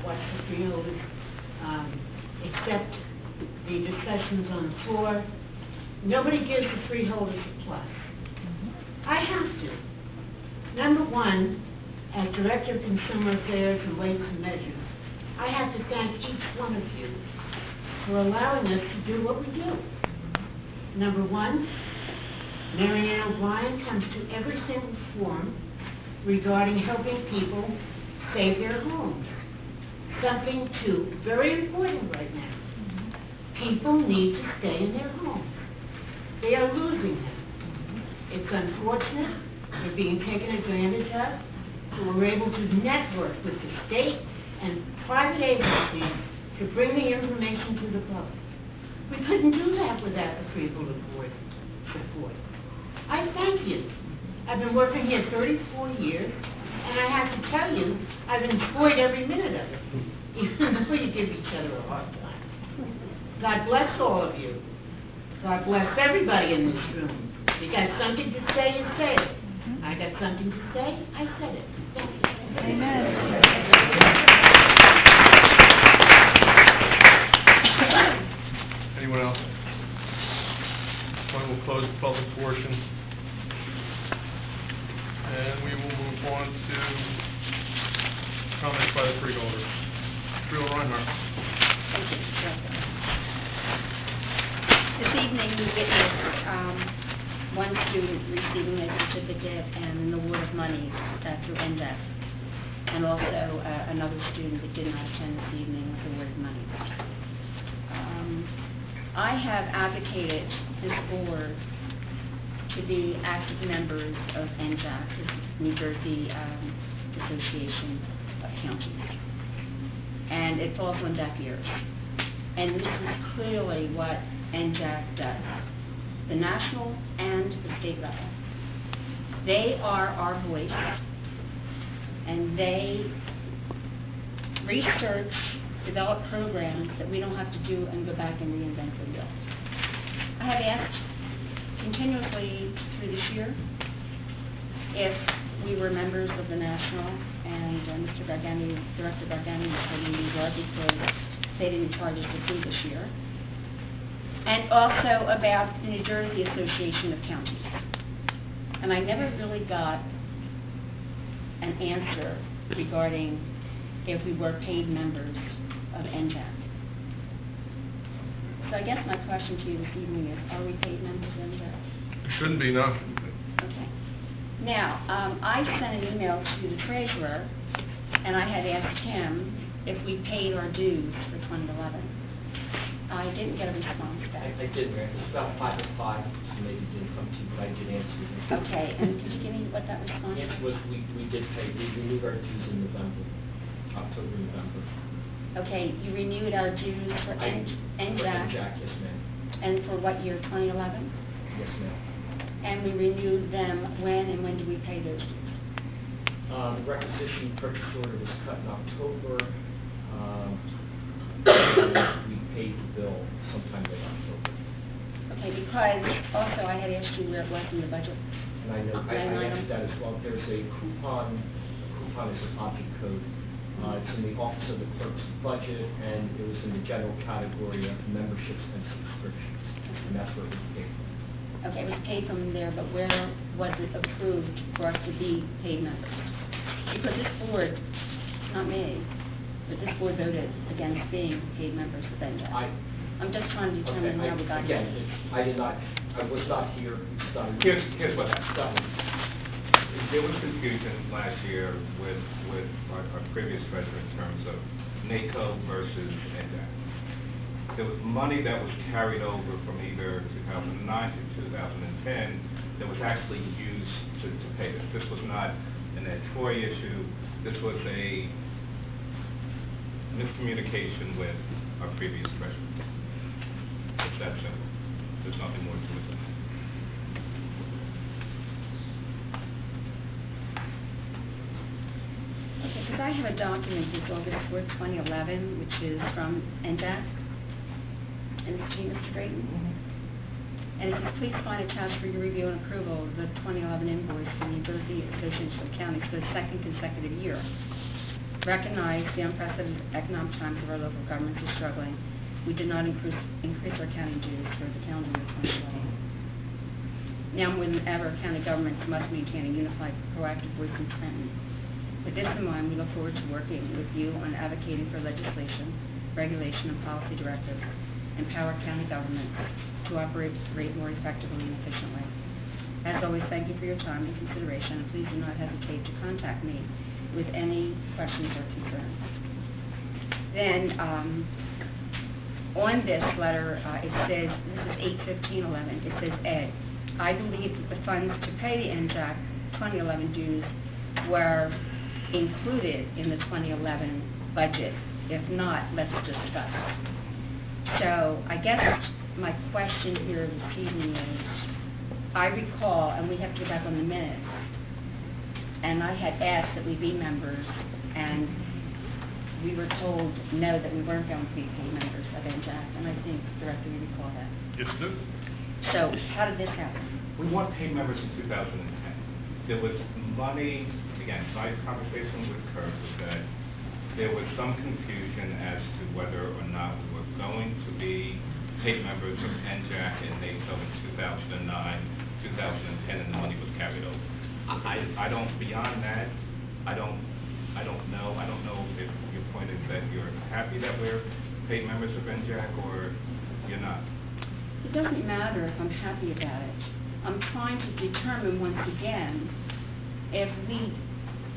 watch the freeholders accept the discussions on the floor. Nobody gives the freeholders a plus. I have to. Number one, as Director of Consumer Affairs and Weights and Measures, I have to thank each one of you for allowing us to do what we do. Number one, Mary Ann O'Brien comes to every single forum regarding helping people save their homes. Something, too, very important right now. People need to stay in their homes. They are losing them. It's unfortunate. They're being taken advantage of. So we're able to network with the state and private agencies to bring the information to the public. We couldn't do that without the Freeholder Board support. I thank you. I've been working here 34 years, and I have to tell you, I've enjoyed every minute of it, even though you give each other a hard time. God bless all of you. God bless everybody in this room. If you got something to say, you say it. I got something to say, I said it. Thank you. Amen. Anyone else? One will close the public portion. And we will move on to comments by the freeholders. Freeholder Reinhardt. Thank you, Director. This evening we witnessed one student receiving a certificate and an award of money through NDEC, and also another student that did not attend this evening was awarded money. I have advocated this board to be active members of NJAC, the New Jersey Association of Counties, and it falls on deaf ears. And this is clearly what NJAC does, the national and the state level. They are our voice, and they research, develop programs that we don't have to do and go back and reinvent the wheel. I have asked continuously through this year if we were members of the national, and Mr. Gargani, Director Gargani, told me we were because they didn't charge us a fee this year, and also about the New Jersey Association of Counties. And I never really got an answer regarding if we were paid members of NJAC. So I guess my question to you this evening is, are we paid members of NJAC? It shouldn't be, no. Okay. Now, I sent an email to the treasurer, and I had asked him if we paid our dues for 2011. I didn't get a response back. I did, Mary. It was about 5 to 5, so maybe it didn't come to you, but I did answer you. Okay, and could you give me what that response The answer was we did pay. We renewed our dues in November, October, November. Okay, you renewed our dues for NJAC. For NJAC, yes, ma'am. And for what year, 2011? Yes, ma'am. And we renewed them when, and when did we pay those dues? The requisition purchase order was cut in October. We paid the bill sometime late October. Okay, because also I had asked you where it was in the budget. And I know, I answered that as well. There's a coupon. A coupon is an object code. It's in the Office of the Clerk's budget, and it was in the general category of memberships and subscriptions. And that's where it was paid from. Okay, it was paid from there, but where was it approved for us to be paid members? Because this board, not me, but this board voted against being paid members of NJAC. I'm just trying to determine how we got here. Again, I was not here. Here's what happened. There was confusion last year with our previous treasurer in terms of NACO versus NJAC. There was money that was carried over from either 2009 to 2010 that was actually used to pay this. This was not an editorial issue. This was a miscommunication with our previous treasurer. It's that simple. There's nothing more to it than that. Okay, because I have a document that's August 4th, 2011, which is from NJAC, and it's to you, Mr. Drayton. And it says, please find attached for your review and approval the 2011 invoice from New Jersey Association of Counties for the second consecutive year. recognize the unprecedented economic times of our local governments are struggling, we did not increase our county dues for the calendar year 2011. Now more than ever, county governments must maintain a unified, proactive voice in Trenton. With this in mind, we look forward to working with you on advocating for legislation, regulation, and policy directives, empower county governments to operate more effectively and efficiently. As always, thank you for your time and consideration, and please do not hesitate to contact me with any questions or concerns. Then, on this letter, it says, this is 8/15/11, it says, Ed, I believe that the funds to pay the NJAC 2011 dues were included in the 2011 budget. If not, let's discuss. So I guess my question here this evening is, I recall, and we have to go back on the minutes, and I had asked that we be members, and we were told no, that we weren't going to be paid members of NJAC, and I think, Director, you recall that. Yes, do. So how did this happen? We weren't paid members in 2010. There was money, again, my conversation with Kurt was that there was some confusion as to whether or not we were going to be paid members of NJAC and NATO in 2009, 2010, and the money was carried over. I don't, beyond that, I don't know. I don't know if your point is that you're happy that we're paid members of NJAC or you're not. It doesn't matter if I'm happy about it. I'm trying to determine once again if we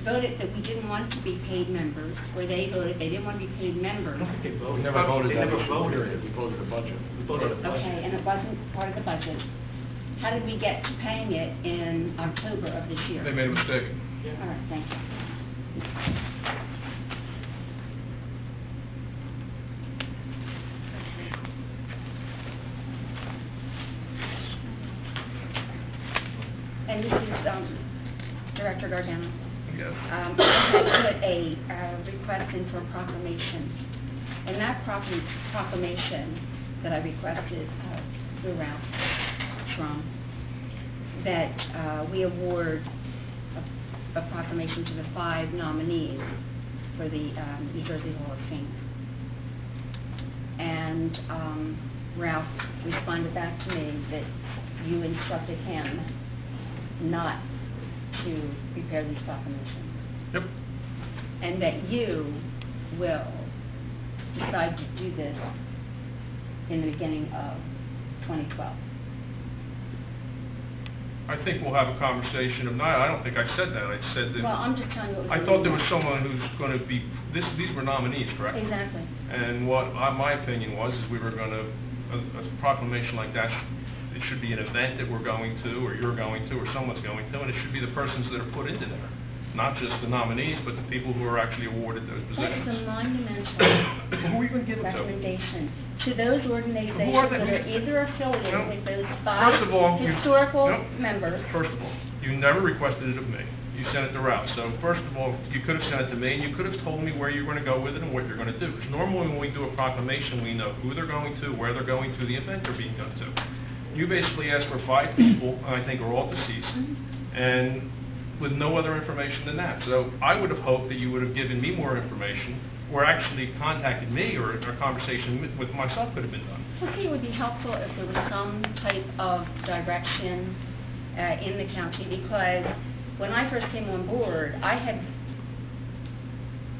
voted that we didn't want to be paid members, or they voted they didn't want to be paid members. I don't think they voted. We never voted that. They never voted. We voted a budget. We voted a budget. Okay, and it wasn't part of the budget. How did we get to paying it in October of this year? They made a mistake. All right, thank you. And this is Director Gargano. Yes. I had put a request in for a proclamation. And that proclamation that I requested through Ralph Schrum, that we award a proclamation to the 5 nominees for the New Jersey Hall of Fame. And Ralph responded back to me that you instructed him not to prepare these proclamations. Yep. And that you will decide to do this in the beginning of 2012. I think we'll have a conversation of, I don't think I said that. I said that. Well, I'm just telling you what was I thought there was someone who's going to be, these were nominees, correct? Exactly. And what my opinion was is we were going to, a proclamation like that, it should be an event that we're going to, or you're going to, or someone's going to, and it should be the persons that are put into there. Not just the nominees, but the people who are actually awarded those positions. That's a monumental Who are you going to give it to? recommendation to those organizations Who are they? that are either affiliated No. with those First 5 of all, historical no. members. First of all, you never requested it of me. You sent it to Ralph. So first of all, you could have sent it to me, and you could have told me where you're going to go with it and what you're going to do. Because normally when we do a proclamation, we know who they're going to, where they're going to, the event they're being done to. You basically asked for 5 people, and I think are all deceased, and with no other information than that. So I would have hoped that you would have given me more information, or actually contacted me, or a conversation with myself could have been done. I think it would be helpful if there was some type of direction in the county, because when I first came on board, I had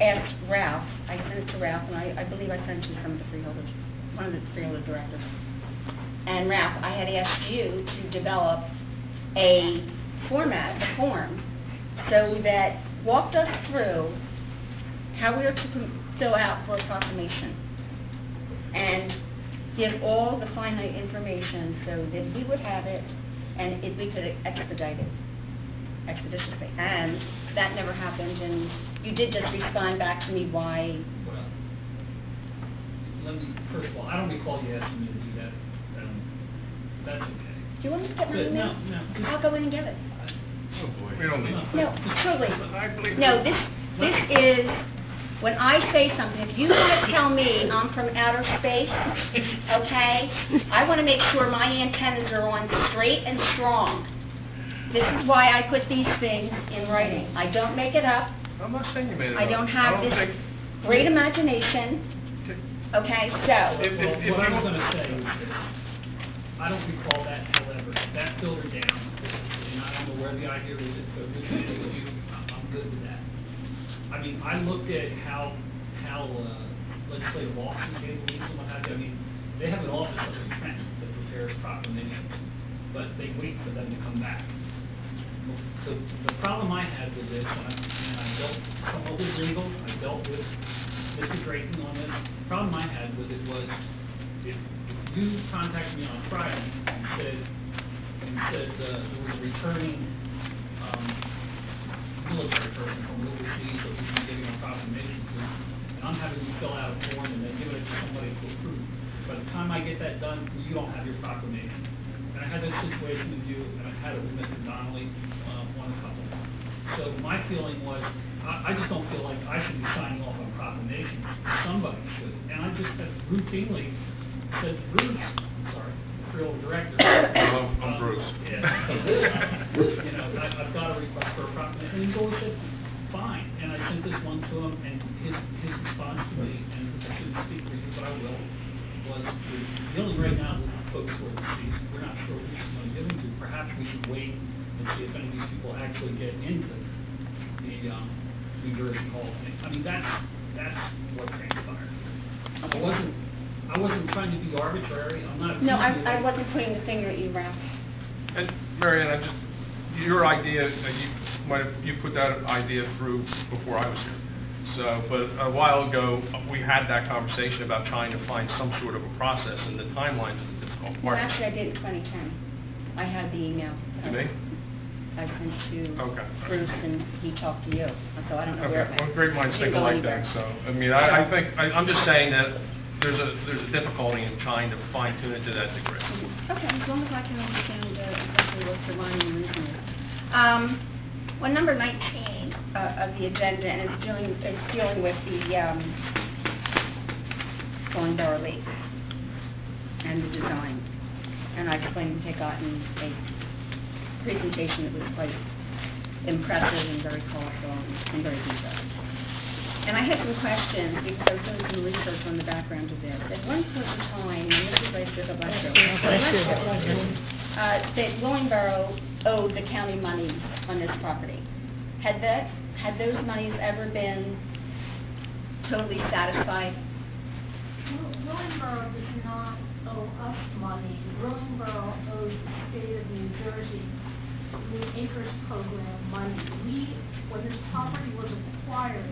asked Ralph, I sent it to Ralph, and I believe I sent it to some of the freeholders, one of the freeholder directors. And Ralph, I had asked you to develop a format, a form, so that walked us through how we were to fill out for a proclamation and give all the finite information so that we would have it and we could expedite it expeditiously. And that never happened, and you did just respond back to me why. Well, let me, first of all, I don't recall you asking me to do that. That's okay. Do you want me to get my Good, email? no. I'll go in and get it. Oh, boy. We don't need it. No, truly. I believe No, this is, when I say something, if you want to tell me I'm from outer space, okay, I want to make sure my antennas are on straight and strong. This is why I put these things in writing. I don't make it up. I'm not saying you made it up. I don't have this think- great imagination, okay, so, If- Well, if what I you- was gonna say is this. I don't recall that, however, that filtered down, and I don't know where the idea is, but originally with you, I'm good with that. I mean, I looked at how legislative offices gave release and what have you. I mean, they have an office up in Trent that prepares proclamations, but they wait for them to come back. The problem I had with this, and I dealt somewhat with legal, I dealt with Mr. Drayton on this. The problem I had with it was, if you contacted me on Friday and said there was a returning military person from overseas that we can giving a proclamation to, and I'm having you fill out a form and then give it to somebody to approve. By the time I get that done, you don't have your proclamation. And I had this situation with you, and I had it with Mr. Donnelly on a couple. So my feeling was, I just don't feel like I should be signing off on proclamations. Somebody should. And I just routinely said, Bruce, sorry, freeholder director. I'm Bruce. Yeah. You know, I've got a request for a proclamation. And he always said, fine. And I sent this one to him, and his response to me, and I shouldn't speak for you, but I will, was, we're dealing right now with folks who are deceased. We're not sure which one to give them to. Perhaps we should wait and see if any of these people actually get into the New Jersey Hall of Fame. I mean, that's what transpired. I wasn't trying to be arbitrary. I'm not. no, I wasn't putting the finger at you, Ralph. And Mary Ann, your idea, you put that idea through before I was here. So, but a while ago, we had that conversation about trying to find some sort of a process, and the timeline is the difficult Well, part. actually, I did in 2010. I had the email. To me? I sent to Okay. Bruce, and he talked to you, so I don't know where it Okay, went. well, great minds Didn't think go alike anywhere. then, so, I mean, I think, I'm just saying that there's a difficulty in trying to fine tune it to that degree. Okay, as long as I can understand exactly what the line and reason is. Well, number 19 of the agenda, and it's dealing with the Bolingborough Lake and the design. And I explained to Cotton a presentation that was quite impressive and very colorful and very detailed. And I had some questions because I was doing some research on the background of this. At one point in time, and this is right there, the that Willingboro owed the county money on this property. Had those monies ever been totally satisfied? Willingboro does not owe us money. Willingboro owes the state of New Jersey the acres program money. When this property was acquired,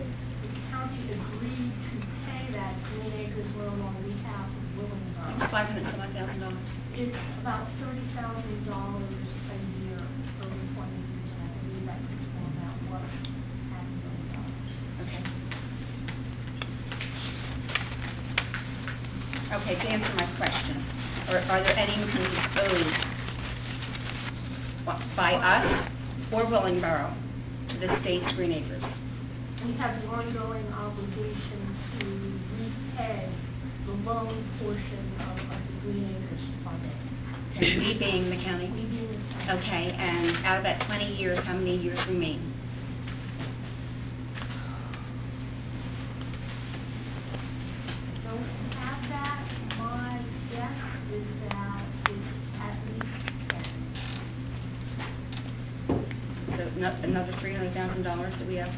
the county agreed to pay that Green Acres loan on behalf of Willingboro. $500,000. It's about $30,000 a year over 20 years, and I believe that principal amount was $500,000. Okay. Okay, to answer my question, are there any monies owed by us or Willingboro to the state's Green Acres? We have the ongoing obligation to repay the loan portion of the Green Acres funding. And we being the county? We do the county. Okay, and out of that 20 years, how many years remain? Don't have that. My guess is that it's at least 10. So another $300,000 that we owe?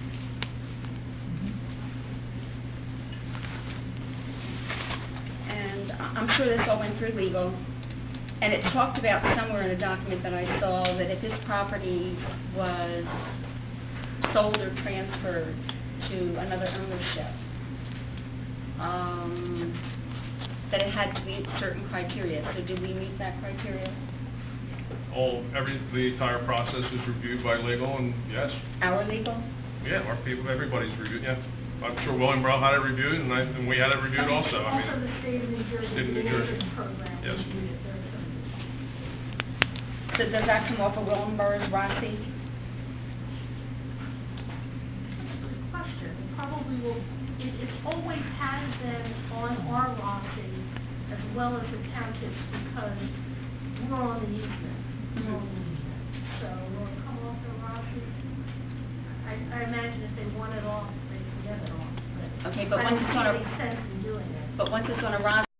And I'm sure this all went through legal, and it talked about somewhere in a document that I saw that if this property was sold or transferred to another ownership, that it had to meet certain criteria. So did we meet that criteria? The entire process is reviewed by legal, and yes, Our legal? yeah, our people, everybody's reviewed, yeah. I'm sure Willingboro had it reviewed, and we had it reviewed also, I Also, mean. the state of New Jersey State of New Green Jersey. Acres program. Yes. reviewed it very thoroughly. So does that come off of Willingboro's ROSI? Question. It probably will, it always has been on our lottery as well as the township's because we're on the easement. We're on the easement. So will it come off the lottery? I I imagine if they want it off, they can get it off, but. Okay, but I once don't it's see on a- any sense in doing it. But once it's on a roster,